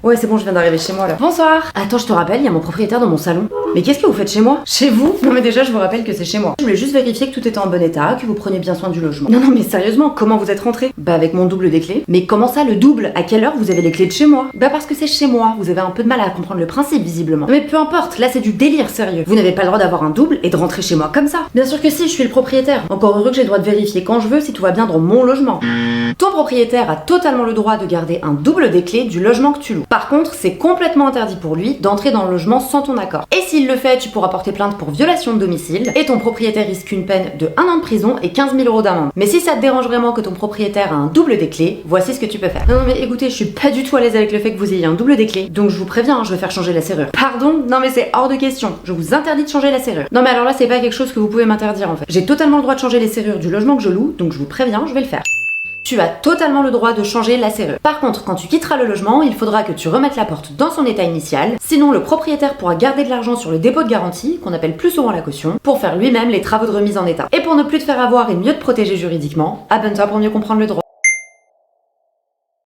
Ouais, c'est bon, je viens d'arriver chez moi là. Bonsoir. Attends, je te rappelle, il y a mon propriétaire dans mon salon. Mais qu'est-ce que vous faites chez moi? Chez vous? Non mais déjà, je vous rappelle que c'est chez moi. Je voulais juste vérifier que tout était en bon état, que vous preniez bien soin du logement. Non mais sérieusement, comment vous êtes rentré? Bah avec mon double des clés. Mais comment ça, le double? À quelle heure vous avez les clés de chez moi? Bah parce que c'est chez moi. Vous avez un peu de mal à comprendre le principe visiblement. Mais peu importe, là c'est du délire sérieux. Vous n'avez pas le droit d'avoir un double et de rentrer chez moi comme ça. Bien sûr que si, je suis le propriétaire. Encore heureux que j'ai le droit de vérifier quand je veux si tout va bien dans mon logement. Ton propriétaire a totalement le droit de garder un double des clés du logement que tu loues. Par contre, c'est complètement interdit pour lui d'entrer dans le logement sans ton accord. Et s'il le fait, tu pourras porter plainte pour violation de domicile et ton propriétaire risque une peine de 1 an de prison et 15 000 € d'amende. Mais si ça te dérange vraiment que ton propriétaire a un double des clés, voici ce que tu peux faire. Non mais écoutez, je suis pas du tout à l'aise avec le fait que vous ayez un double des clés, donc je vous préviens, je vais faire changer la serrure. Pardon? Non mais c'est hors de question. Je vous interdis de changer la serrure. Non mais alors là, c'est pas quelque chose que vous pouvez m'interdire en fait. J'ai totalement le droit de changer les serrures du logement que je loue, donc je vous préviens, je vais le faire. Tu as totalement le droit de changer la serrure. Par contre, quand tu quitteras le logement, il faudra que tu remettes la porte dans son état initial, sinon le propriétaire pourra garder de l'argent sur le dépôt de garantie, qu'on appelle plus souvent la caution, pour faire lui-même les travaux de remise en état. Et pour ne plus te faire avoir et mieux te protéger juridiquement, abonne-toi pour mieux comprendre le droit.